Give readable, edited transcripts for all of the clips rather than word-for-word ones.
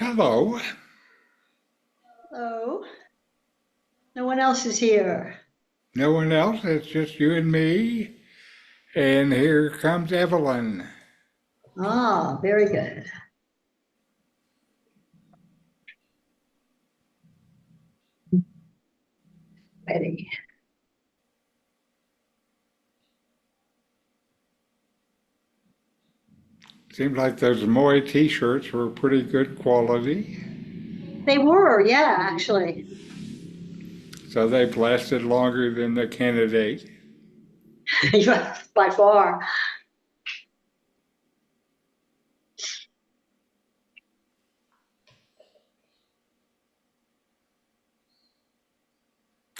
Hello. Hello. No one else is here. No one else? It's just you and me. And here comes Evelyn. Ah, very good. Ready. Seems like those Moe t-shirts were pretty good quality. They were, yeah, actually. So they've lasted longer than the candidate. By far.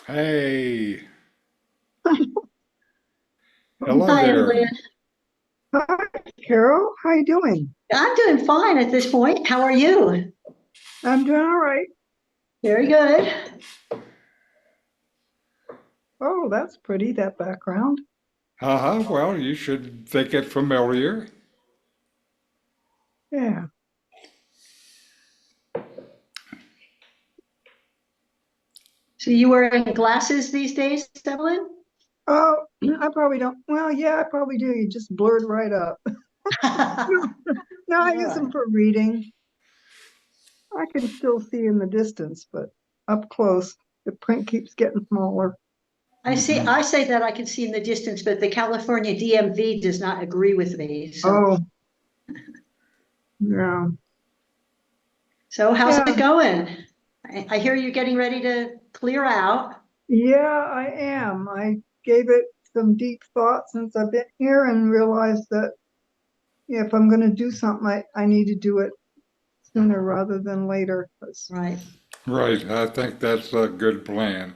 Hey, hello Hi, there. Evelyn. Hi, Carol. How you doing? I'm doing fine at this point. How are you? I'm doing all right. Very good. Oh, that's pretty, that background. Uh-huh. Well, you should think it familiar. Yeah. So you wearing glasses these days, Evelyn? Oh, I probably don't. Well, yeah, I probably do. You just blurred right up. No, I use Yeah. them for reading. I can still see in the distance, but up close, the print keeps getting smaller. Hmm. I say that I can see in the distance, but the California DMV does not agree with me. So, Oh, yeah. so how's Yeah, it going? I hear you're getting ready to clear out. yeah, I am. I gave it some deep thought since I've been here and realized that yeah, if I'm going to do something, I need to do it sooner rather than later. 'Cause, Right. Right. I think that's a good plan.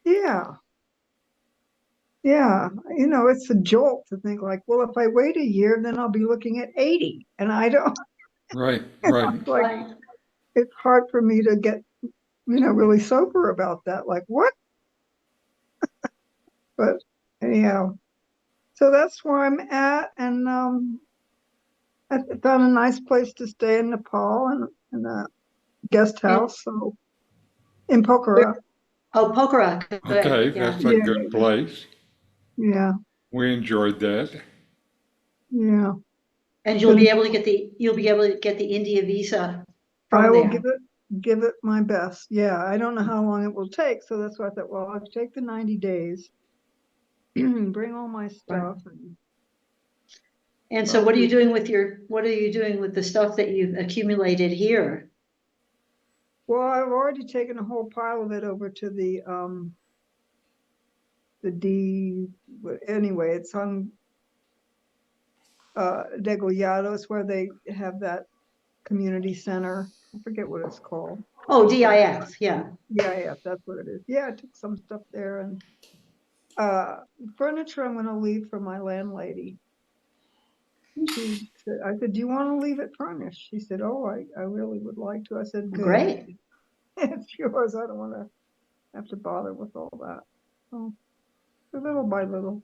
yeah, yeah, it's a jolt to think like, well, if I wait a year, then I'll be looking at 80. And I don't, Right, right. it's like, Right. it's hard for me to get, really sober about that. Like, what? But anyhow, so that's where I'm at. And I found a nice place to stay in Nepal and in a guest And house. So in where, Pokhara. oh, Pokhara, good. Okay, Yeah. that's a Yeah, good place. yeah, We enjoyed that. yeah. And Been you'll be able to get the India visa I from will there. give it my best. Yeah, I don't know how long it will take, so that's why I thought, well, I'll take the 90 days, bring all my Right. stuff, and And so I'll be. what are you doing with the stuff that you've accumulated here? Well, I've already taken a whole pile of it over to the D. Anyway, it's on Degollados where they have that community center. I forget what it's called. Oh, DIF, yeah. Yeah, yeah, that's what it is. Yeah, I took some stuff there and furniture I'm going to leave for my landlady. She said, I said, do you want to leave it furnished? She said, oh, I really would like to. I said, good. Great. It's yours. I don't want to have to bother with all that. So little by little.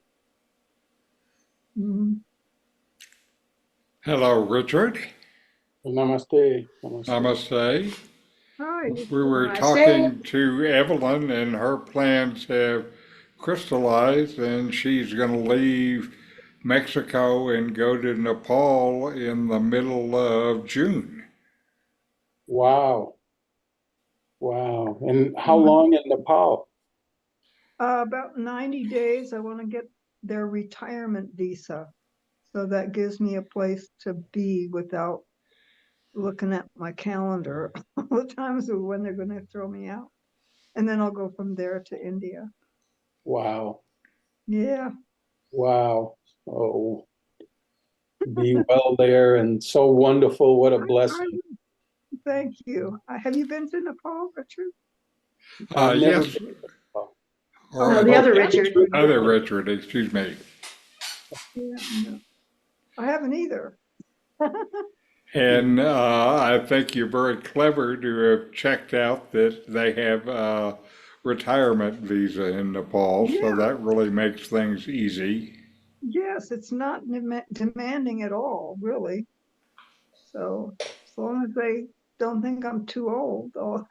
Mhm. Hello, Richard. Namaste. Namaste. Namaste. Hi. We were Namaste. talking to Evelyn, and her plans have crystallized, and she's going to leave Mexico and go to Nepal in the middle of June. Wow. Wow. And how Mhm. long in Nepal? About 90 days. I want to get their retirement visa. So that gives me a place to be without looking at my calendar all the times of when they're going to throw me out. And then I'll go from there to India. Wow. Yeah. Wow. Oh, be well there and so wonderful. What a I blessing. thank you. Have you been to Nepal, Richard? I've never Yes, been to Nepal. No, or the Oh, other the Richard. Richard other Richard. Richard, excuse me. Yeah, no, I haven't either. And I think you're very clever to have checked out that they have a retirement visa in Nepal, so Yeah, that really makes things easy. yes, it's not demanding at all, really. So it's long as they don't think I'm too old, or,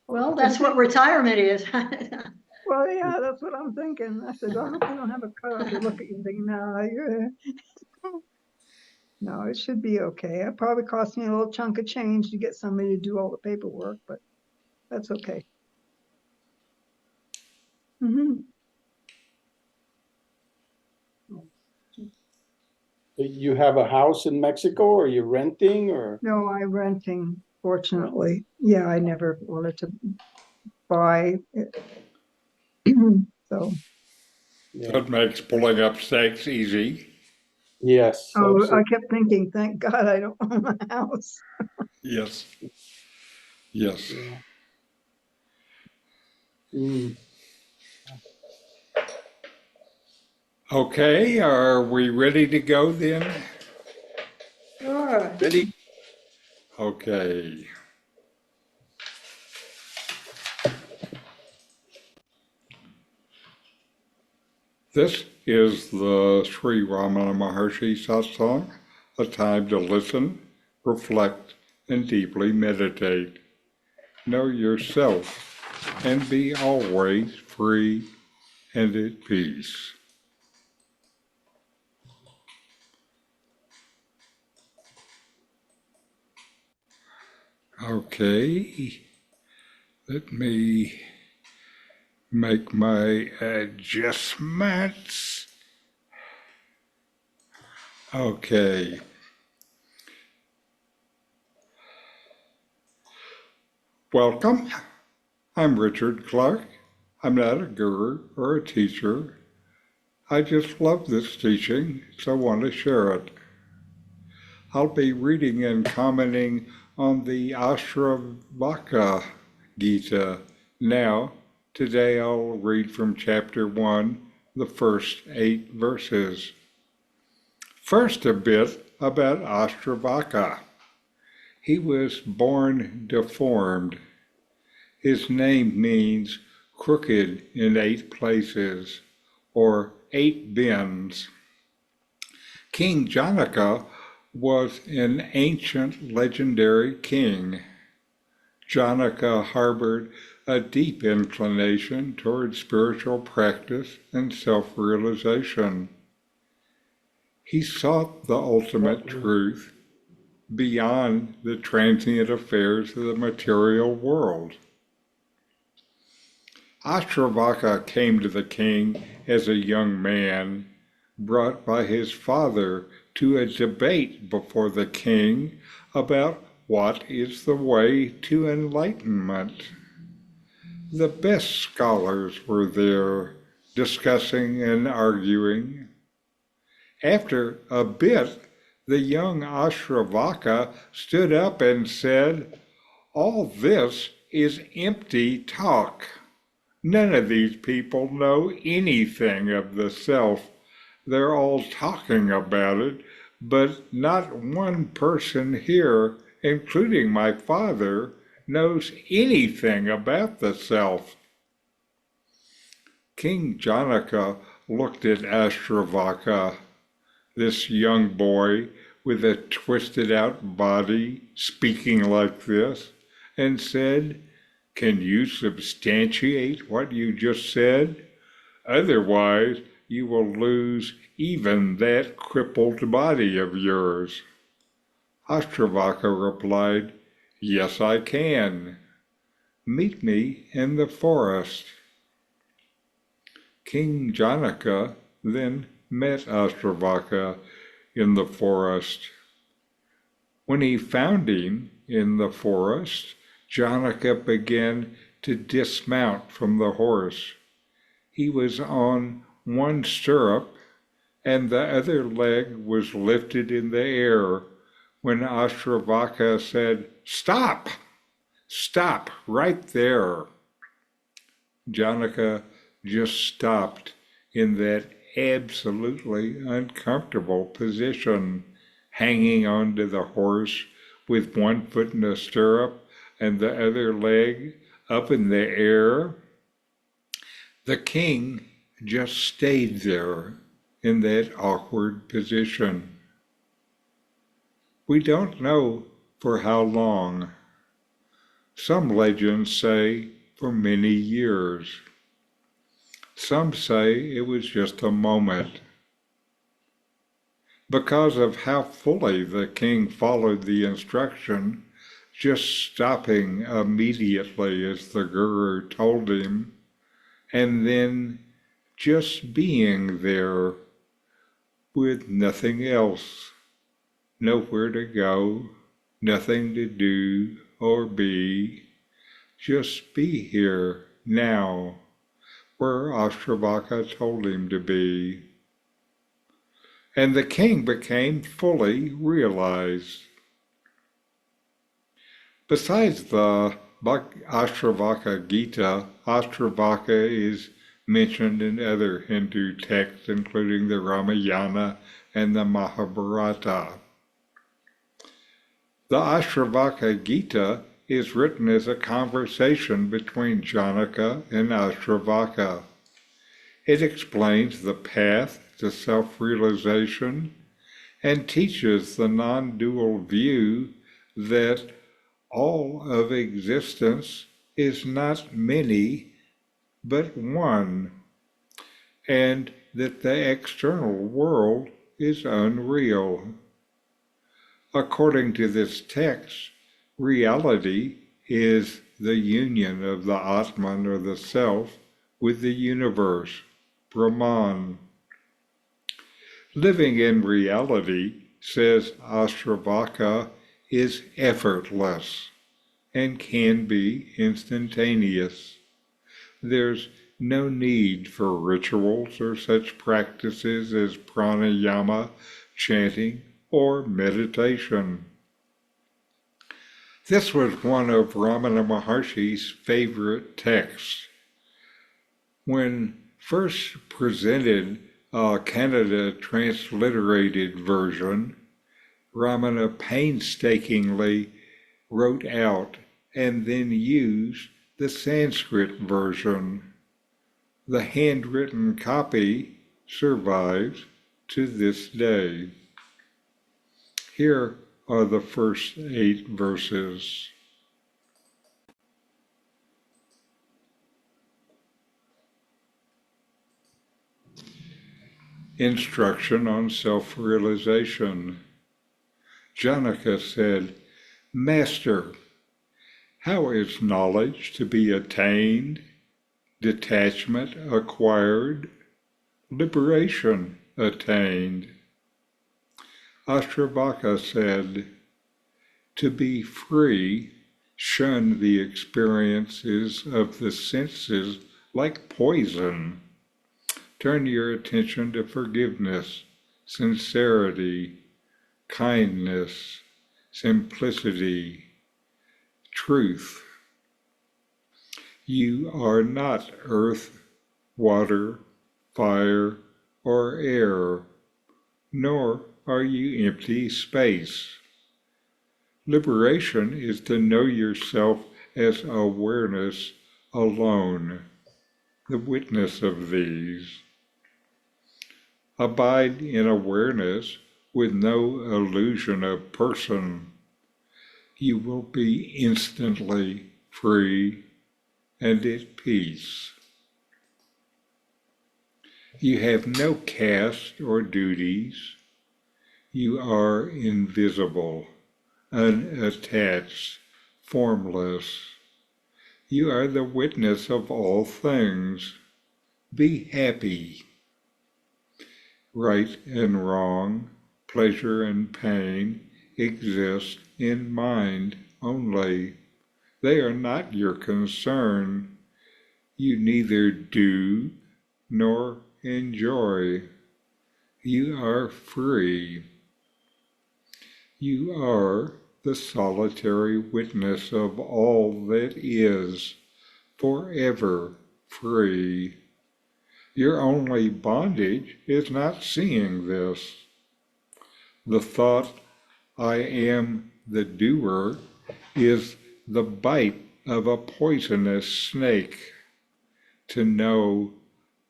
Well, that's what retirement is. well, yeah, that's what I'm thinking. I said, I hope you don't have a cutoff. You look at you and think, no, you're, no, it should be okay. It probably cost me a little chunk of change to get somebody to do all the paperwork, but that's okay. Mhm. You have a house in Mexico, or you're renting, or? No, I'm renting, fortunately. Yeah, I never wanted to buy it. So, Yeah. That makes pulling up stakes easy. Yes. oh, I absolutely. kept thinking, thank God I don't own a house. Yes. Yes. Yeah. Mm. Okay, are we ready to go then? Sure. Ready? Okay. This is the Sri Ramana Maharshi satsang, a time to listen, reflect, and deeply meditate. Know yourself and be always free and at peace. Okay, let me make my adjustments. Okay. Welcome. I'm Richard Clarke. I'm not a guru or a teacher. I just love this teaching, so I want to share it. I'll be reading and commenting on the Ashtavakra Gita now. Today I'll read from chapter 1, the first 8 verses. First, a bit about Ashtavakra. He was born deformed. His name means crooked in 8 places, or 8 bends. King Janaka was an ancient legendary king. Janaka harbored a deep inclination toward spiritual practice and self-realization. He sought the ultimate truth beyond the transient affairs of the material world. Ashtavakra came to the king as a young man, brought by his father to a debate before the king about what is the way to enlightenment. The best scholars were there, discussing and arguing. After a bit, the young Ashtavakra stood up and said, "All this is empty talk. None of these people know anything of the self. They're all talking about it, but not one person here, including my father, knows anything about the self." King Janaka looked at Ashtavakra, this young boy with a twisted out body speaking like this, and said, "Can you substantiate what you just said? Otherwise, you will lose even that crippled body of yours." Ashtavakra replied, "Yes, I can. Meet me in the forest." King Janaka then met Ashtavakra in the forest. When he found him in the forest, Janaka began to dismount from the horse. He was on one stirrup, and the other leg was lifted in the air when Ashtavakra said, "Stop! Stop right there." Janaka just stopped in that absolutely uncomfortable position, hanging onto the horse with one foot in the stirrup and the other leg up in the air. The king just stayed there in that awkward position. We don't know for how long. Some legends say for many years. Some say it was just a moment. Because of how fully the king followed the instruction, just stopping immediately as the guru told him, and then just being there with nothing else, nowhere to go, nothing to do or be, just be here now, where Ashtavakra told him to be. And the king became fully realized. Besides the Ashtavakra Gita, Ashtavakra is mentioned in other Hindu texts, including the Ramayana and the Mahabharata. The Ashtavakra Gita is written as a conversation between Janaka and Ashtavakra. It explains the path to self-realization and teaches the non-dual view that all of existence is not many, but one, and that the external world is unreal. According to this text, reality is the union of the Atman or the Self with the universe, Brahman. Living in reality, says Ashtavakra, is effortless and can be instantaneous. There's no need for rituals or such practices as pranayama, chanting, or meditation. This was one of Ramana Maharshi's favorite texts. When first presented a Canada transliterated version, Ramana painstakingly wrote out and then used the Sanskrit version. The handwritten copy survives to this day. Here are the first 8 verses. Instruction on self-realization. Janaka said, Master, how is knowledge to be attained, detachment acquired, liberation attained? Ashtavakra said, to be free, shun the experiences of the senses like poison. Turn your attention to forgiveness, sincerity, kindness, simplicity, truth. You are not earth, water, fire, or air, nor are you empty space. Liberation is to know yourself as awareness alone, the witness of these. Abide in awareness with no illusion of person. You will be instantly free and at peace. You have no caste or duties. You are invisible, unattached, formless. You are the witness of all things. Be happy. Right and wrong, pleasure and pain exist in mind only. They are not your concern. You neither do nor enjoy. You are free. You are the solitary witness of all that is, forever free. Your only bondage is not seeing this. The thought, I am the doer, is the bite of a poisonous snake. To know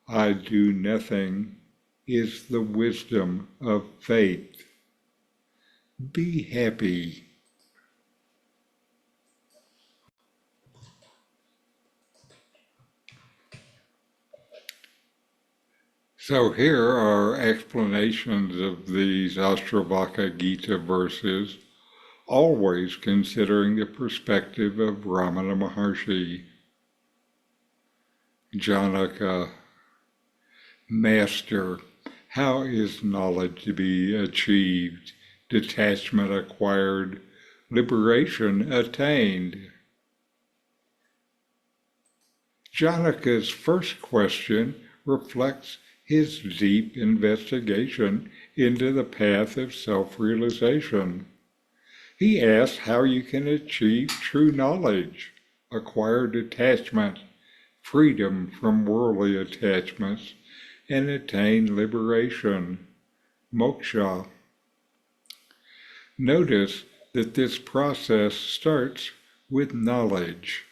I do nothing is the wisdom of faith. Be happy. So here are explanations of these Ashtavakra Gita verses, always considering the perspective of Ramana Maharshi. Janaka, Master, how is knowledge to be achieved, detachment acquired, liberation attained? Janaka's first question reflects his deep investigation into the path of self-realization. He asks how you can achieve true knowledge, acquire detachment, freedom from worldly attachments, and attain liberation, moksha. Notice that this process starts with knowledge.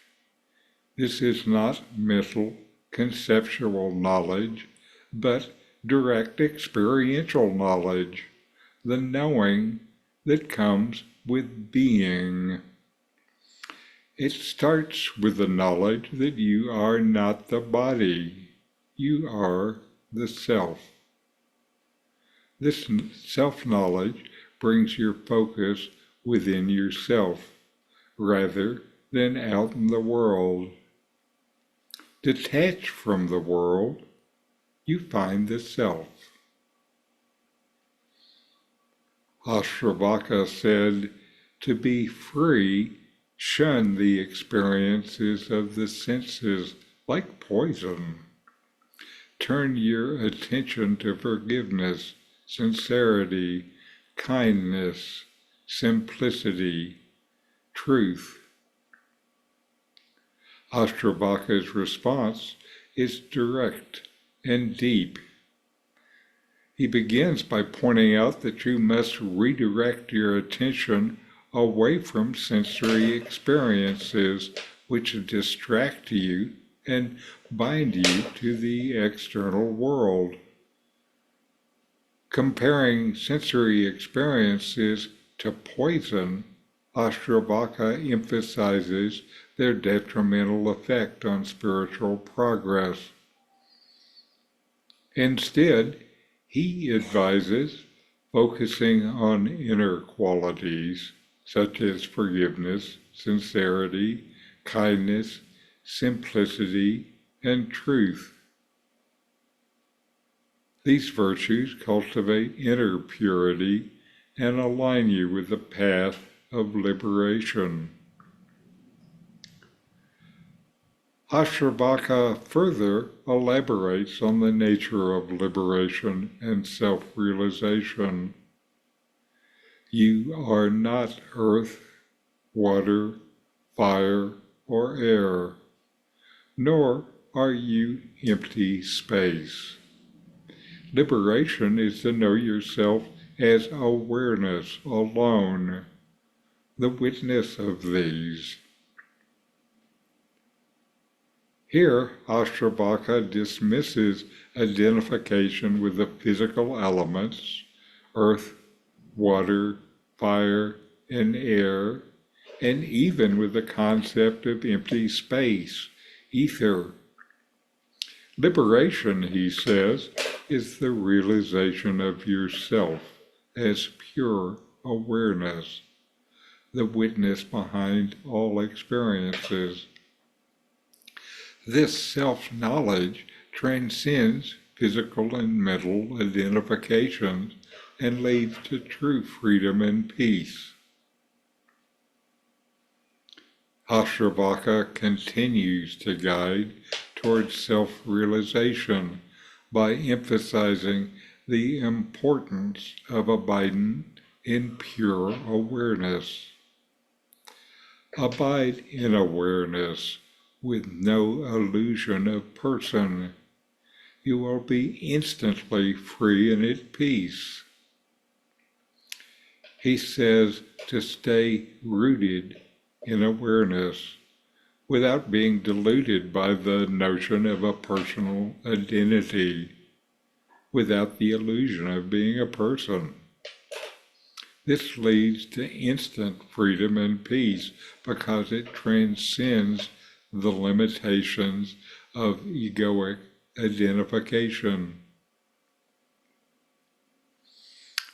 This is not mental, conceptual knowledge, but direct experiential knowledge, the knowing that comes with being. It starts with the knowledge that you are not the body, you are the self. This self-knowledge brings your focus within yourself, rather than out in the world. Detached from the world, you find the self. Ashtavakra said, to be free, shun the experiences of the senses like poison. Turn your attention to forgiveness, sincerity, kindness, simplicity, truth. Ashtavakra's response is direct and deep. He begins by pointing out that you must redirect your attention away from sensory experiences which distract you and bind you to the external world. Comparing sensory experiences to poison, Ashtavakra emphasizes their detrimental effect on spiritual progress. Instead, he advises focusing on inner qualities such as forgiveness, sincerity, kindness, simplicity, and truth. These virtues cultivate inner purity and align you with the path of liberation. Ashtavakra further elaborates on the nature of liberation and self-realization. You are not earth, water, fire, or air, nor are you empty space. Liberation is to know yourself as awareness alone, the witness of these. Here, Ashtavakra dismisses identification with the physical elements, earth, water, fire, and air, and even with the concept of empty space, ether. Liberation, he says, is the realization of yourself as pure awareness, the witness behind all experiences. This self-knowledge transcends physical and mental identifications and leads to true freedom and peace. Ashtavakra continues to guide towards self-realization by emphasizing the importance of abiding in pure awareness. Abide in awareness with no illusion of person. You will be instantly free and at peace. He says to stay rooted in awareness without being deluded by the notion of a personal identity, without the illusion of being a person. This leads to instant freedom and peace because it transcends the limitations of egoic identification.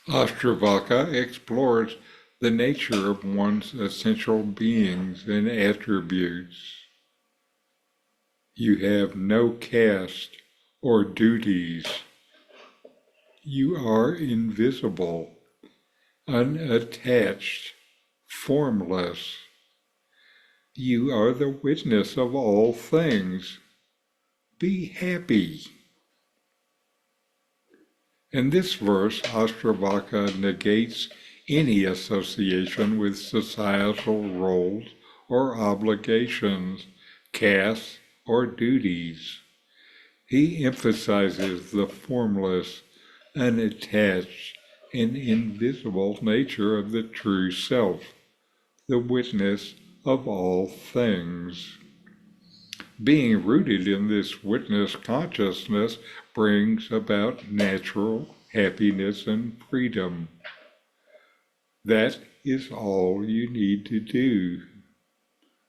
Ashtavakra explores the nature of one's essential beings and attributes. You have no caste or duties. You are invisible, unattached, formless. You are the witness of all things. Be happy. In this verse, Ashtavakra negates any association with societal roles or obligations, castes, or duties. He emphasizes the formless, unattached, and invisible nature of the true self, the witness of all things. Being rooted in this witness consciousness brings about natural happiness and freedom. That is all you need to do.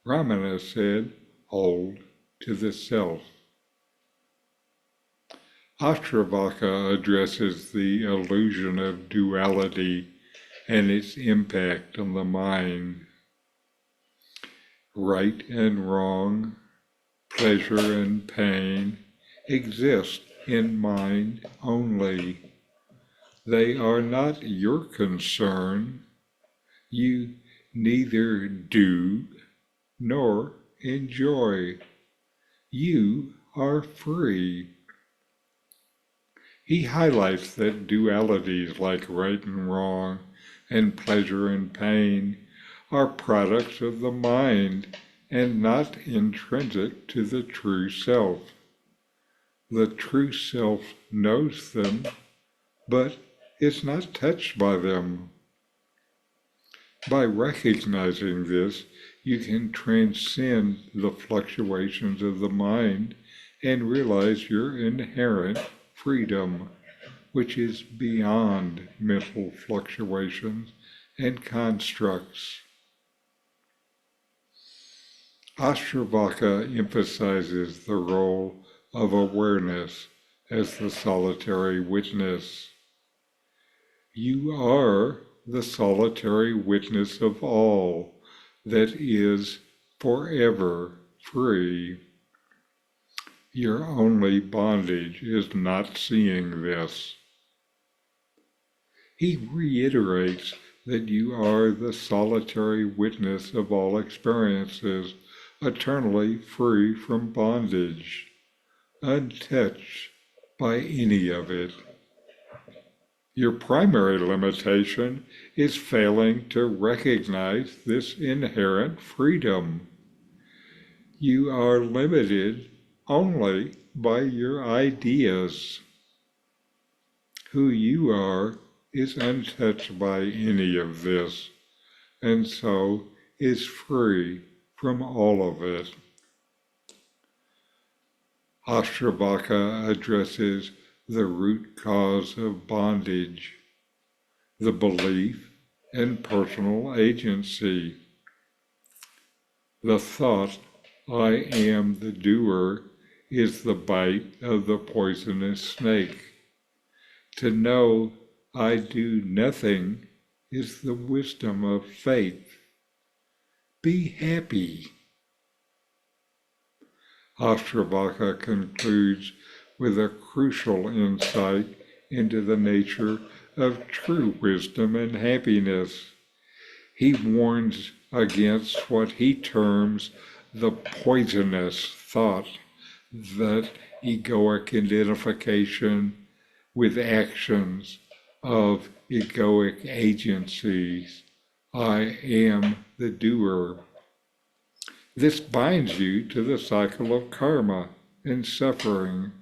Ramana said, hold to the self. Ashtavakra addresses the illusion of duality and its impact on the mind. Right and wrong, pleasure and pain exist in mind only. They are not your concern. You neither do nor enjoy. You are free. He highlights that dualities like right and wrong and pleasure and pain are products of the mind and not intrinsic to the true self. The true self knows them, but is not touched by them. By recognizing this, you can transcend the fluctuations of the mind and realize your inherent freedom, which is beyond mental fluctuations and constructs. Ashtavakra emphasizes the role of awareness as the solitary witness. You are the solitary witness of all that is forever free. Your only bondage is not seeing this. He reiterates that you are the solitary witness of all experiences, eternally free from bondage, untouched by any of it. Your primary limitation is failing to recognize this inherent freedom. You are limited only by your ideas. Who you are is untouched by any of this, and so is free from all of it. Ashtavakra addresses the root cause of bondage, the belief in personal agency. The thought, I am the doer, is the bite of the poisonous snake. To know I do nothing is the wisdom of faith. Be happy. Ashtavakra concludes with a crucial insight into the nature of true wisdom and happiness. He warns against what he terms the poisonous thought, that egoic identification with actions of egoic agencies. I am the doer. This binds you to the cycle of karma and suffering.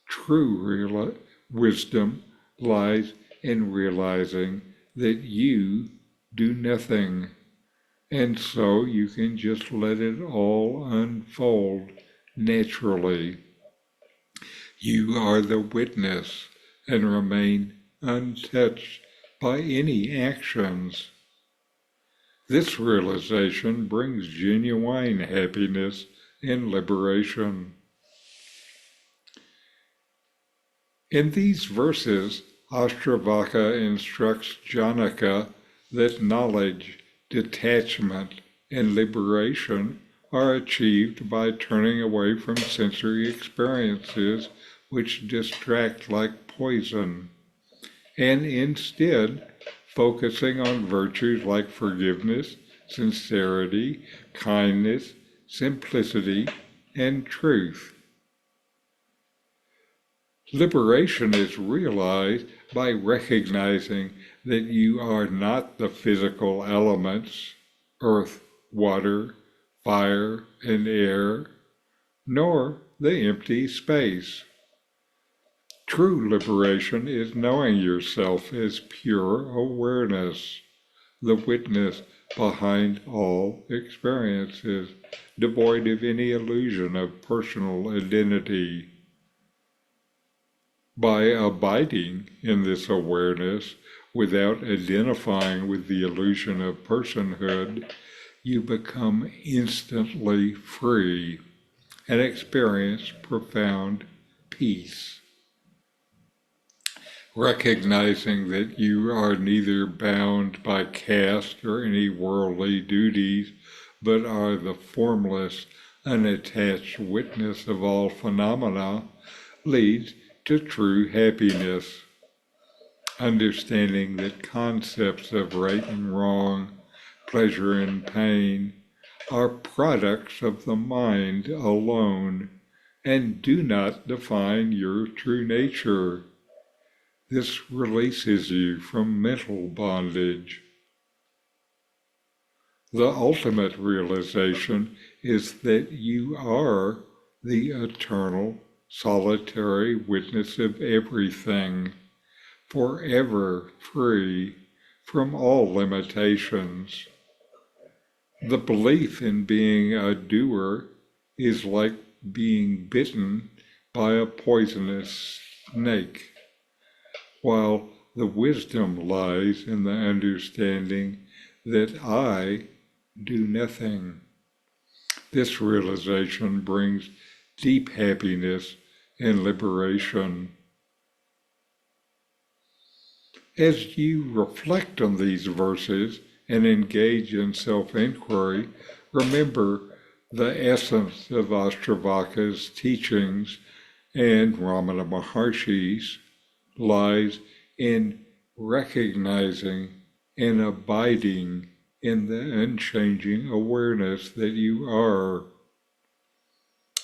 True wisdom lies in realizing that you do nothing, and so you can just let it all unfold naturally. You are the witness and remain untouched by any actions. This realization brings genuine happiness and liberation. In these verses, Ashtavakra instructs Janaka that knowledge, detachment, and liberation are achieved by turning away from sensory experiences which distract like poison, and instead focusing on virtues like forgiveness, sincerity, kindness, simplicity, and truth. Liberation is realized by recognizing that you are not the physical elements, earth, water, fire, and air, nor the empty space. True liberation is knowing yourself as pure awareness, the witness behind all experiences, devoid of any illusion of personal identity. By abiding in this awareness without identifying with the illusion of personhood, you become instantly free and experience profound peace. Recognizing that you are neither bound by caste or any worldly duties, but are the formless, unattached witness of all phenomena, leads to true happiness. Understanding that concepts of right and wrong, pleasure and pain, are products of the mind alone and do not define your true nature. This releases you from mental bondage. The ultimate realization is that you are the eternal, solitary witness of everything, forever free from all limitations. The belief in being a doer is like being bitten by a poisonous snake, while the wisdom lies in the understanding that I do nothing. This realization brings deep happiness and liberation. As you reflect on these verses and engage in self-inquiry, remember the essence of Ashtavakra's teachings and Ramana Maharshi's lies in recognizing and abiding in the unchanging awareness that you are.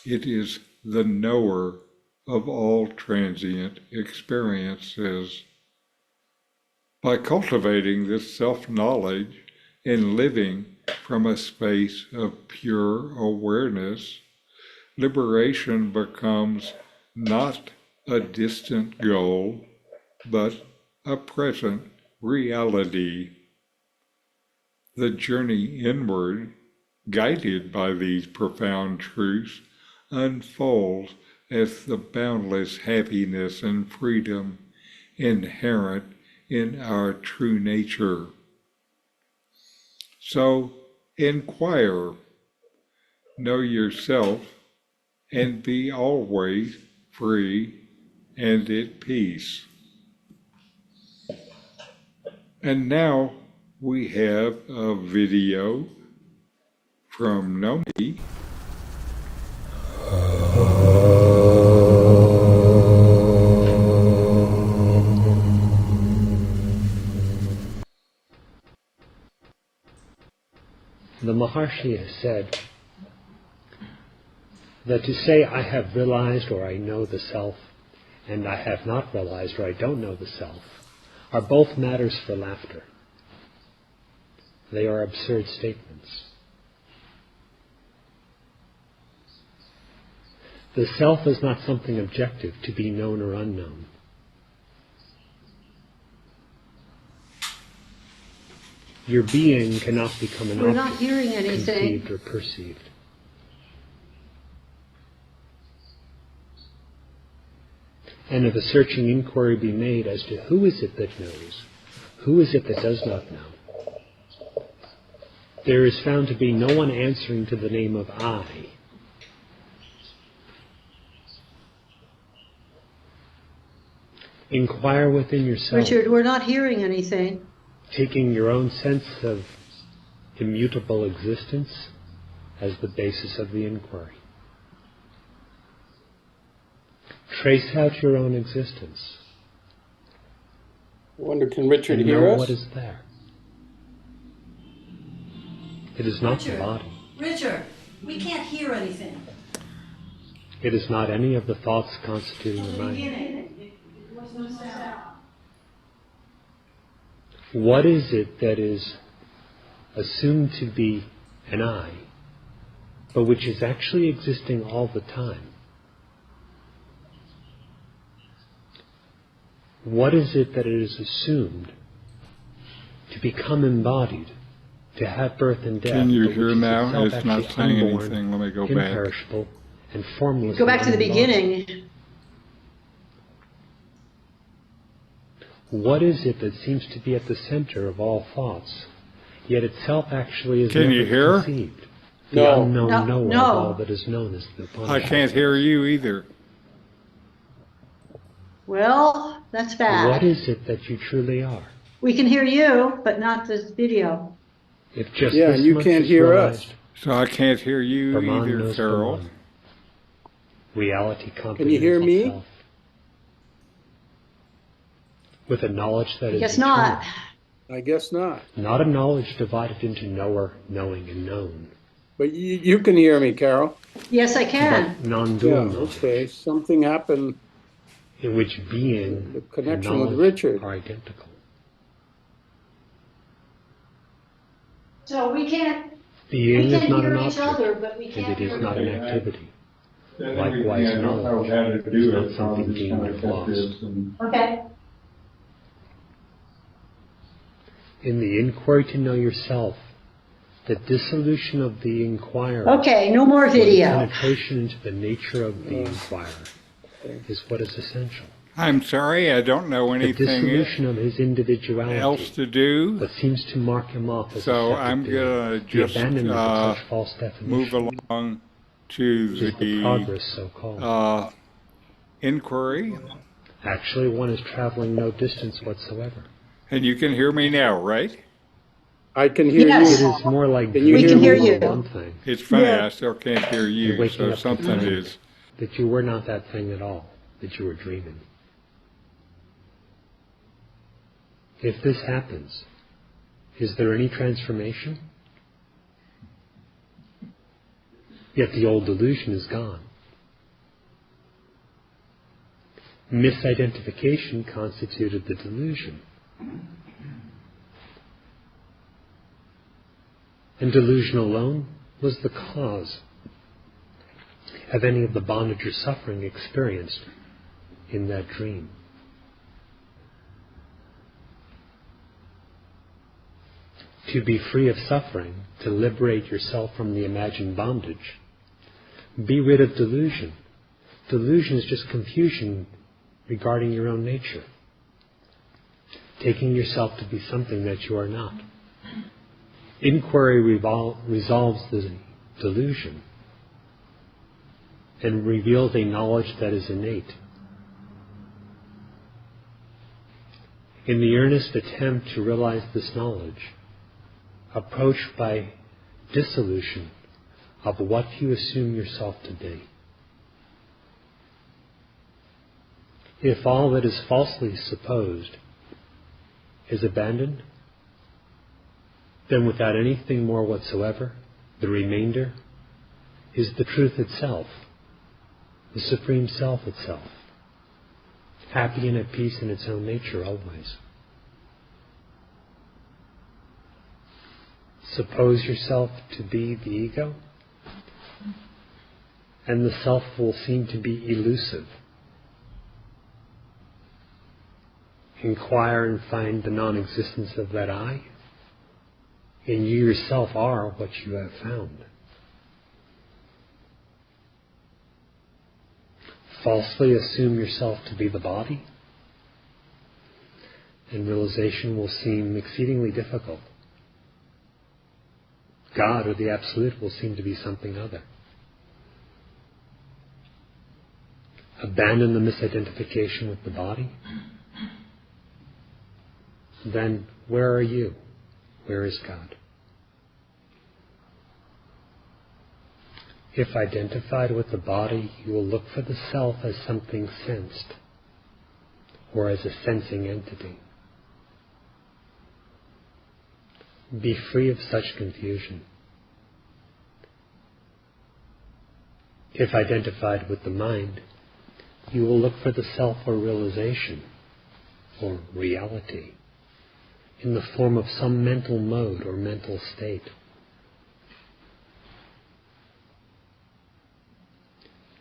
It is the knower of all transient experiences. By cultivating this self-knowledge and living from a space of pure awareness, liberation becomes not a distant goal, but a present reality. The journey inward, guided by these profound truths, unfolds as the boundless happiness and freedom inherent in our true nature. So inquire, know yourself, and be always free and at peace. And now we have a video from Nome. The Maharshi has said that to say I have realized or I know the self and I have not realized or I don't know the self are both matters for laughter. They are absurd statements. The self is not something objective to be known or unknown. Your being cannot become an We're not object hearing anything. conceived or perceived. And if a searching inquiry be made as to who is it that knows, Who is it that does not know? There is found to be no one answering to the name of I. Inquire within yourself, Richard, we're not hearing anything. taking your own sense of immutable existence as the basis of the inquiry. Trace out your own existence. I wonder, can Richard And hear know us? what is there. It is not the Richard. body. Richard, we can't hear anything. It is not any of the thoughts constituting the mind. Beginning, it was no sound. What is it that is assumed to be an I, but which is actually existing all the time? What is it that is assumed to become embodied, to have birth and death? Can you but which hear is now? itself It's not actually saying unborn, anything. Let me go back. imperishable, and formless. Go back to and the unembodied? beginning. What is it that seems to be at the center of all thoughts, yet itself actually is Can never you hear? conceived? The No. unknown No, knower no. of all that is known as the I can't hear you either. Well, that's bad. What is it that you truly are? We can hear you, but not this video. If just Yeah, this and you much can't is hear realized, us. So I can't hear you Brahman either, knows Carol. Brahman. Reality comprehends Can you hear me? itself. With a knowledge that I is guess eternal. not. I guess not. Not a knowledge divided into knower, knowing, and known. But you can hear me, Carol. Yes, I can. But non-dual Yeah, knowledge, okay. Something happened. in which being The and connection with knowledge Richard. are identical. So we can't Being is not an hear each object, other, but we and can't it is hear not an activity. Likewise, knowledge is not something gained or lost. Okay. In the inquiry to know yourself, the dissolution of the inquirer, Okay, no more or the video. penetration into the nature of the inquirer, is what is essential. I'm sorry, I don't know The anything dissolution of his individuality else to do. that seems to mark him off as So a separate I'm being. gonna The just abandonment of such false move definition along to is the the progress so-called. inquiry. Actually, one is traveling no distance whatsoever. And you can hear me now, right? I can hear Yes. It you. is more like Can you We can dreaming hear for you. one thing, It's funny, Yeah. I still can't hear and you, waking so up to something find is. that you were not that thing at all, that you were dreaming. If this happens, is there any transformation? Yet the old delusion is gone. Misidentification constituted the delusion. And delusion alone was the cause of any of the bondage or suffering experienced in that dream. To be free of suffering, to liberate yourself from the imagined bondage, be rid of delusion. Delusion is just confusion regarding your own nature, taking yourself to be something that you are not. Inquiry resolves the delusion and reveals a knowledge that is innate. In the earnest attempt to realize this knowledge, approached by dissolution of what you assume yourself to be. If all that is falsely supposed is abandoned, then without anything more whatsoever, the remainder is the truth itself, the Supreme Self itself, happy and at peace in its own nature always. Suppose yourself to be the ego, and the self will seem to be elusive. Inquire and find the non-existence of that I, and you yourself are what you have found. Falsely assume yourself to be the body, and realization will seem exceedingly difficult. God or the Absolute will seem to be something other. Abandon the misidentification with the body. Then where are you? Where is God? If identified with the body, you will look for the self as something sensed, or as a sensing entity. Be free of such confusion. If identified with the mind, you will look for the self or realization, or reality, in the form of some mental mode or mental state.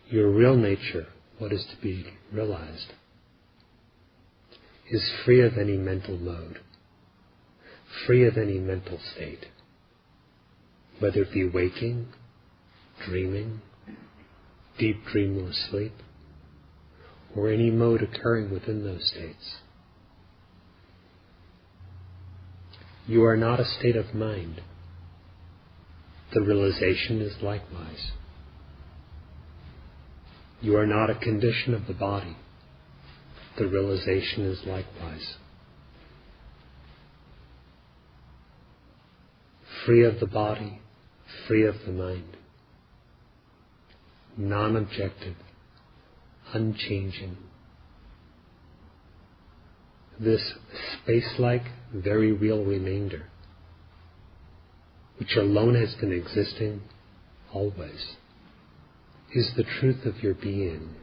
Your real nature, what is to be realized, is free of any mental mode, free of any mental state, whether it be waking, dreaming, deep dream or sleep, or any mode occurring within those states. You are not a state of mind. The realization is likewise. You are not a condition of the body. The realization is likewise. Free of the body, free of the mind. Non-objective, unchanging. This space-like, very real remainder, which alone has been existing always, is the truth of your being.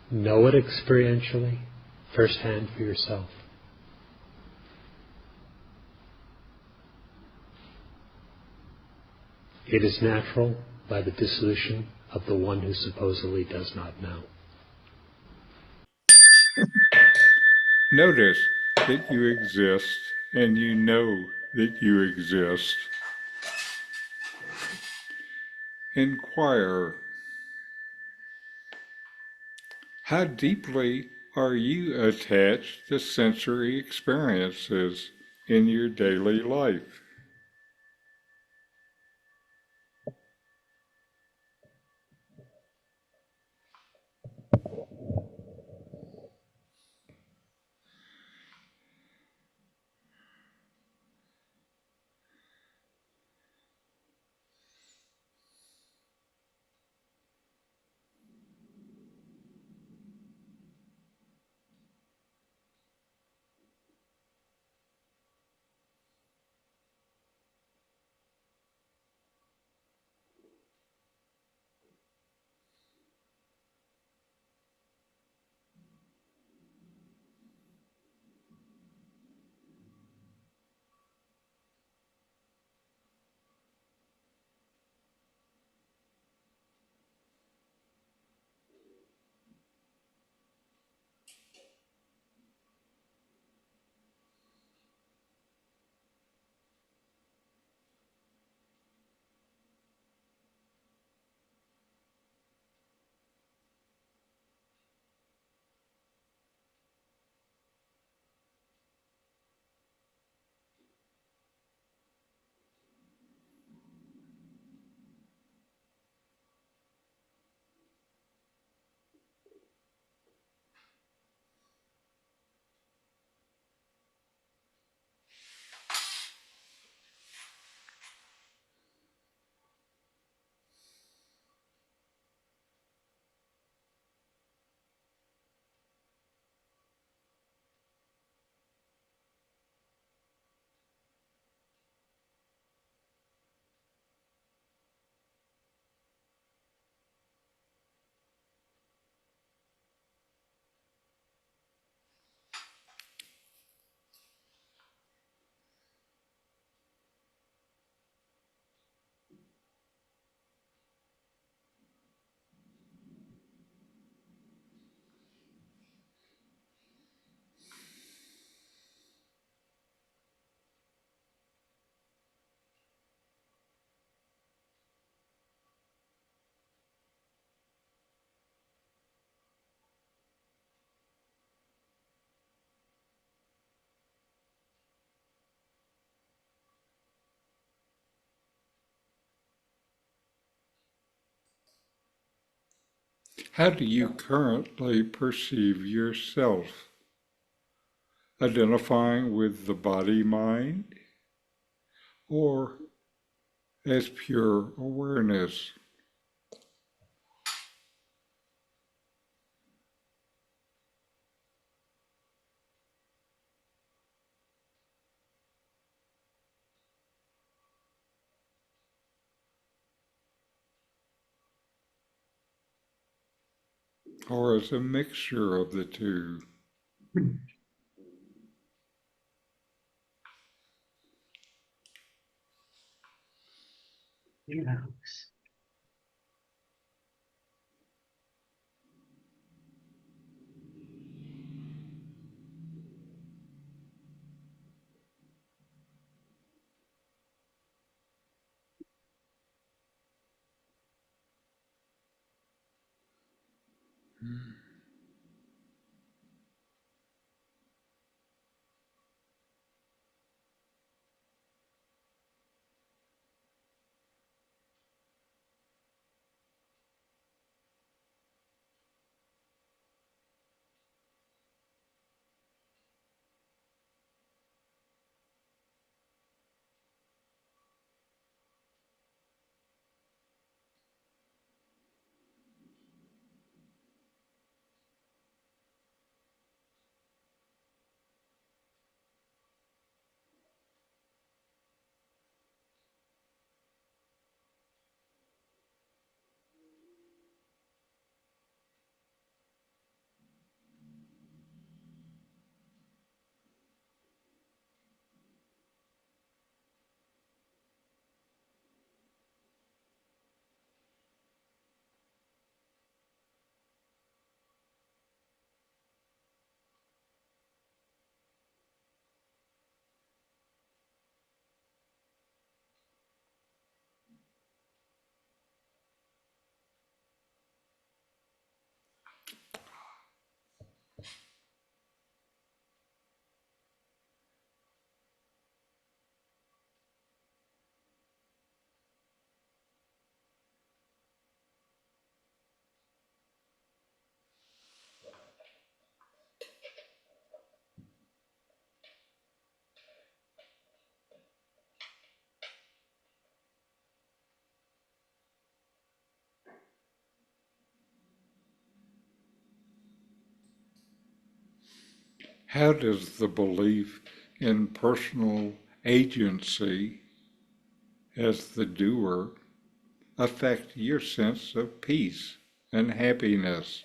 Know it experientially, firsthand for yourself. It is natural by the dissolution of the one who supposedly does not know. Notice that you exist and you know that you exist. Inquire, how deeply are you attached to sensory experiences in your daily life? How do you currently perceive yourself? Identifying with the body-mind or as pure awareness? Or as a mixture of the two? How does the belief in personal agency as the doer affect your sense of peace and happiness?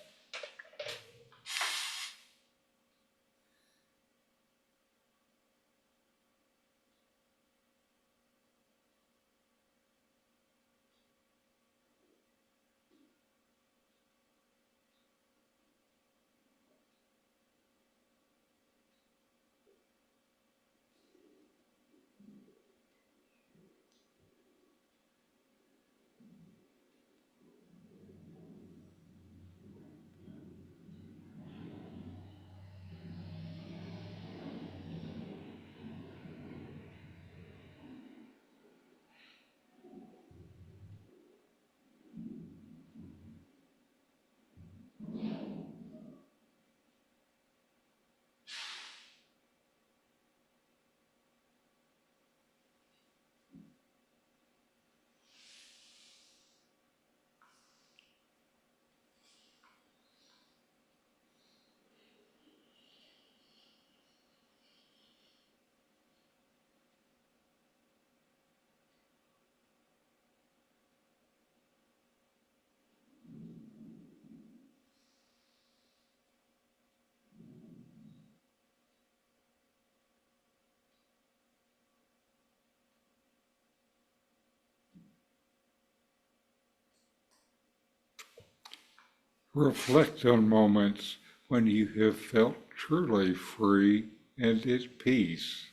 Reflect on moments when you have felt truly free and at peace.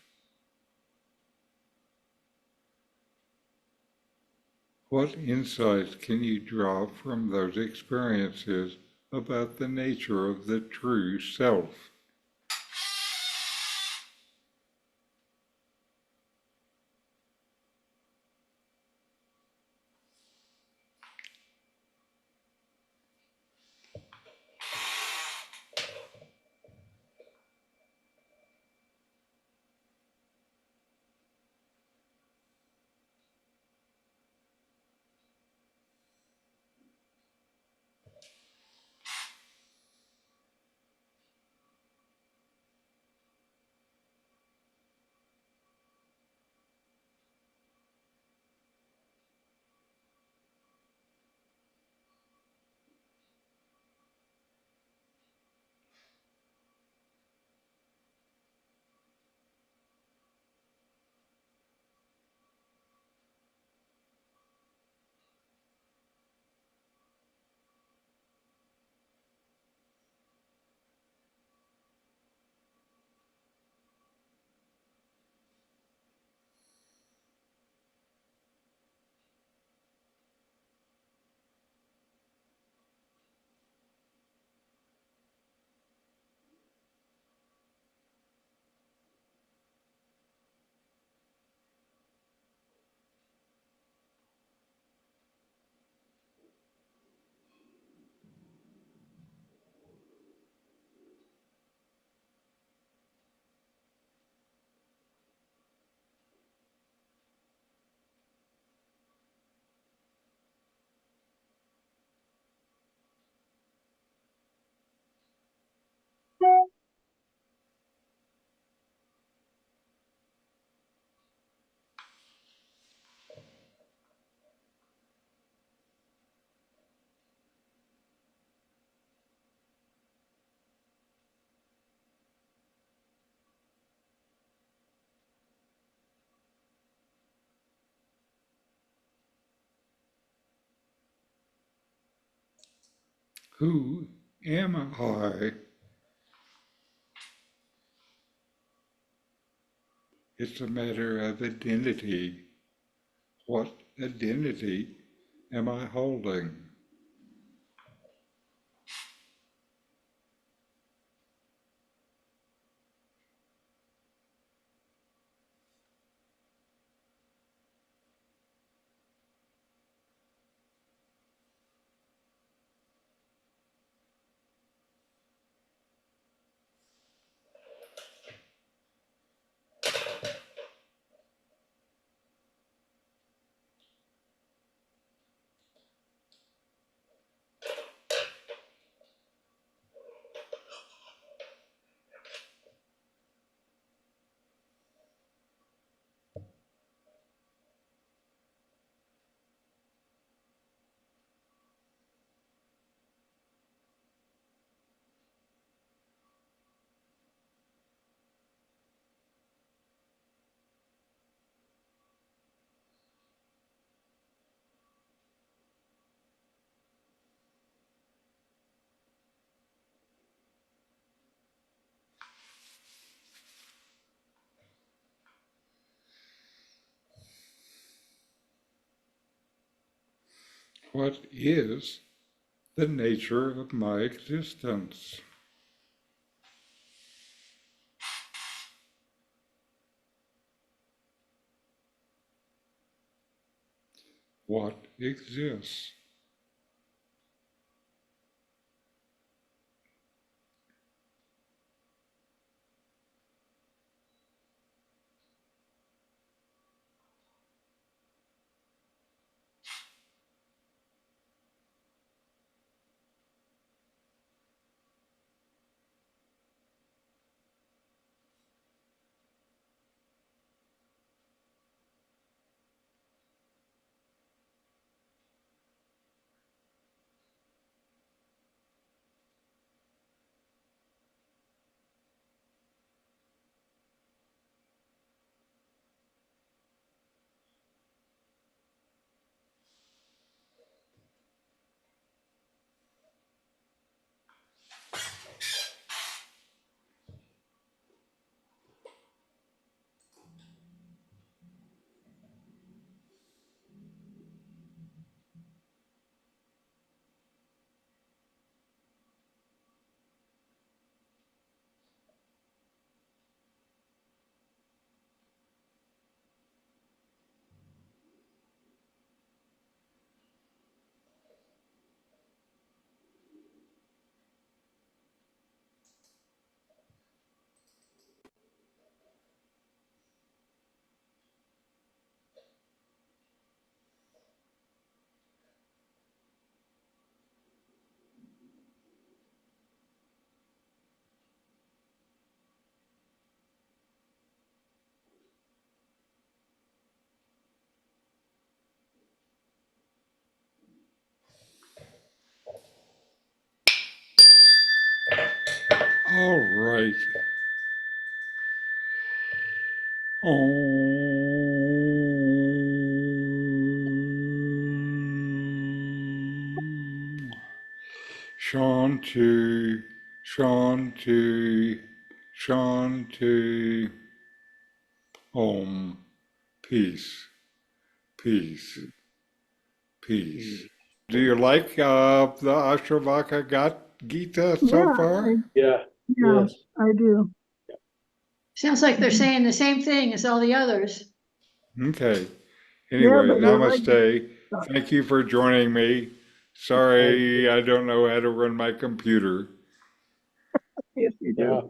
What insights can you draw from those experiences about the nature of the true self? Who am I? It's a matter of identity. What identity am I holding? What is the nature of my existence? What exists? All right. Om Shanti, Shanti, Shanti. Om. Peace, peace, peace. Do you like the Ashtavakra Gita so Yeah, far? Yeah, yeah, yes. I do. Sounds like they're saying the same thing as all the others. Okay. Yeah, Anyway, but you're right. namaste. Thank you for joining me. Sorry, I don't know how to run my computer. Yes, you do. Yeah.